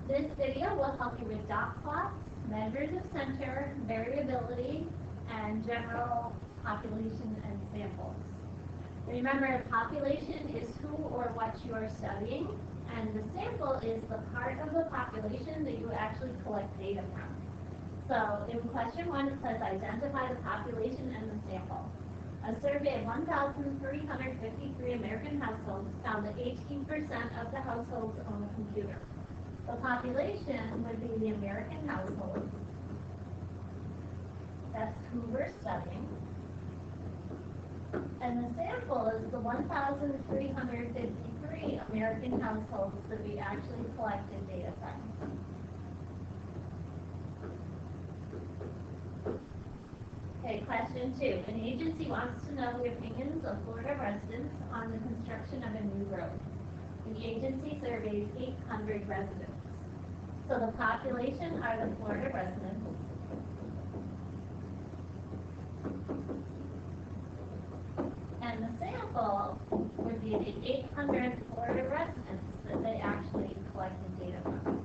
This video will help you with dot plots, measures of center, variability, and general population and samples. Remember, population is who or what you are studying, and the sample is the part of the population that you actually collect data from. So in question 1, it says identify the population and the sample. A survey of 1,353 American households found that 18% of the households own a computer. The population would be the American households. That's who we're studying. And the sample is the 1,353 American households that we actually collected data from. Okay, question 2. An agency wants to know the opinions of Florida residents on the construction of a new road. The agency surveys 800 residents. So the population are the Florida residents. And the sample would be the 800 Florida residents that they actually collected data from.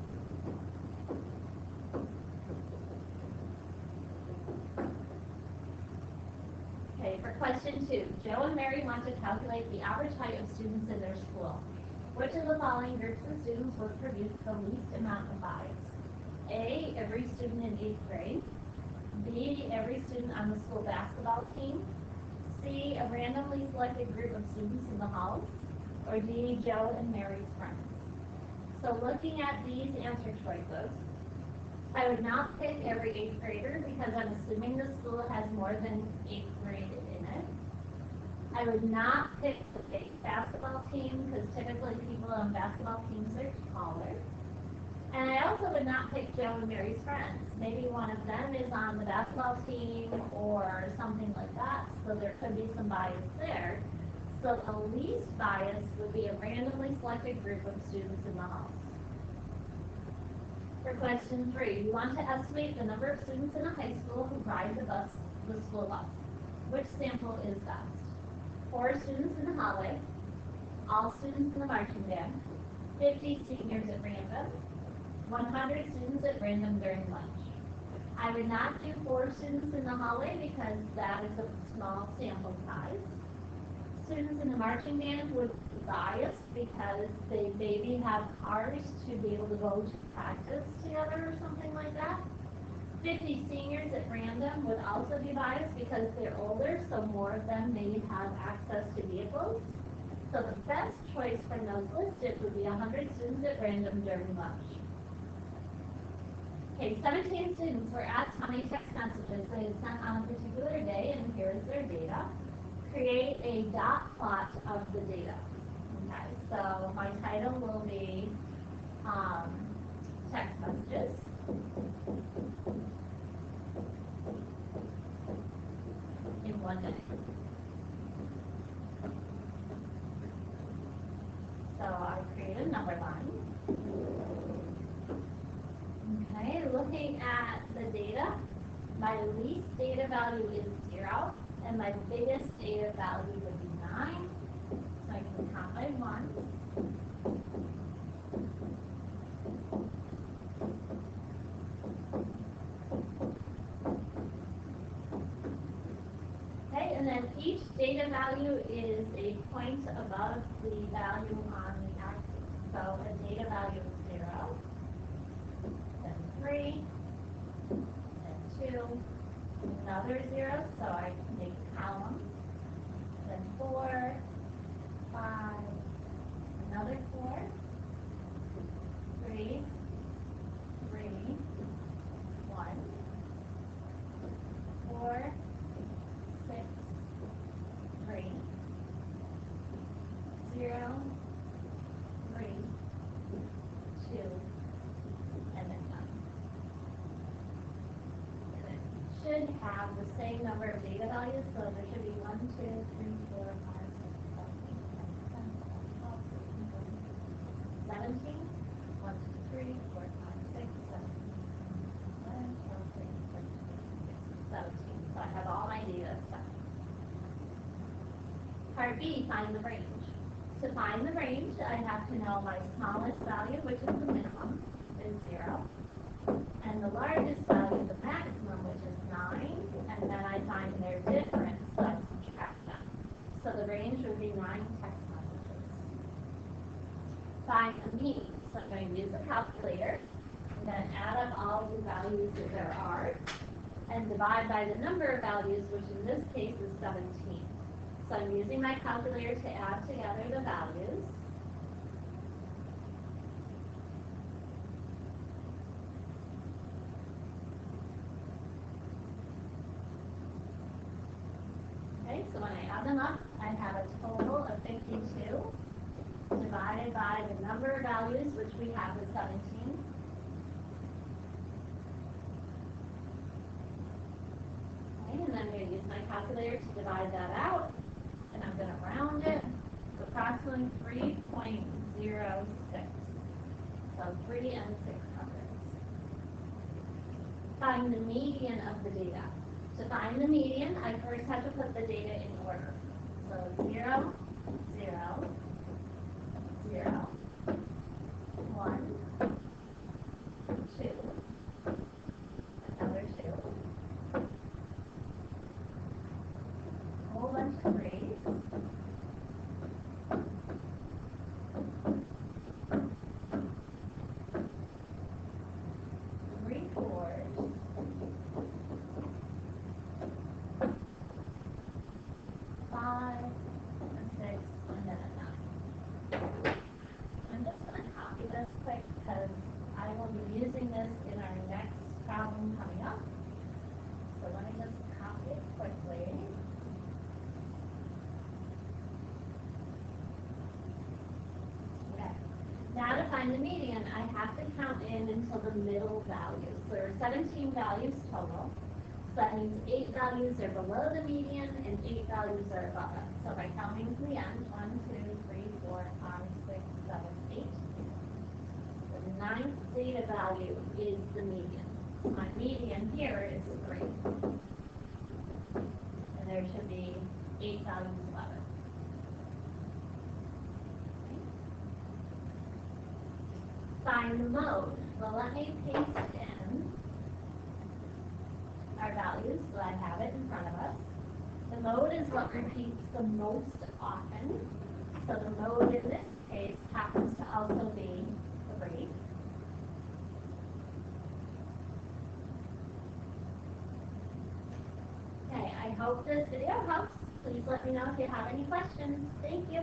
Okay, for question 2, Joe and Mary want to calculate the average height of students in their school. Which of the following groups of students would produce the least amount of bias? A, every student in 8th grade. B, every student on the school basketball team. C, a randomly selected group of students in the halls. Or D, Joe and Mary's friends. So looking at these answer choices, I would not pick every 8th grader because I'm assuming the school has more than 8th grade in it. I would not pick the basketball team because typically people on basketball teams are taller. And I also would not pick Joe and Mary's friends. Maybe one of them is on the basketball team or something like that, so there could be some bias there. So the least bias would be a randomly selected group of students in the halls. For question 3, you want to estimate the number of students in a high school who ride the school bus. Which sample is best? 4 students in the hallway, all students in the marching band, 50 seniors at random, 100 students at random during lunch. I would not do 4 students in the hallway because that is a small sample size. Students in the marching band would be biased because they maybe have cars to be able to go to practice together or something like that. 50 seniors at random would also be biased because they're older, so more of them may have access to vehicles. So the best choice from those listed would be 100 students at random during lunch. Okay, 17 students were asked how many text messages they had sent on a particular day, and here's their data. Create a dot plot of the data. Okay, so my title will be text messages. In one day. So I created a number line. Okay, looking at the data, my least data value is 0, and my biggest data value would be 9. So I can count by 1. And then each data value is a point above the value on the axis. So a data value is 0, then 3, then 2, another 0, so I make columns, then 4, 5, another 4, 3, 3, 1, 4, 6, 3, 0, 3, 2, and then 1. And it should have the same number of data values, so there should be 1, 2, 3, 4, 5, 6, 7, 8, 9, 10, 11, 12, 13, 14, 15, 16, 17, 1, 2, 3, 4, 5, 6, 7, 11, 12, 13, 14, 15, 16, 17. So I have all my data set. Part B, find the range. To find the range, I have to know my smallest value, which is the minimum, is 0. And the largest value, the maximum, which is 9. And then I find their difference, so I subtract them. So the range would be 9 text messages. Find the mean. So I'm going to use a calculator. I'm going to add up all the values that there are and divide by the number of values, which in this case is 17. So I'm using my calculator to add together the values. Okay, so when I add them up, I have a total of 52 divided by the number of values, which we have is 17. Okay, and then I'm going to use my calculator to divide that out, and I'm going to round it to approximately 3.06. So 3 and 6 hundredths. Find the median of the data. To find the median, I first have to put the data in order. So 0, 0, 0, 1, 2, another 2, a whole bunch of 3s, 3 4s, 5, and 6, and then a 9. I'm just going to copy this quick because I will be using this in our next problem coming up. So let me just copy it quickly. Okay. Now to find the median, I have to count in until the middle values. So there are 17 values total. So that means 8 values are below the median and 8 values are above it. So by counting to the end, 1, 2, 3, 4, 5, 6, 7, 8. The ninth data value is the median. My median here is 3. And there should be 8 values above it. Okay. Find the mode. Well, let me paste in our values so I have it in front of us. The mode is what repeats the most often. So the mode in this case happens to also be 3. Okay, I hope this video helps. Please let me know if you have any questions. Thank you.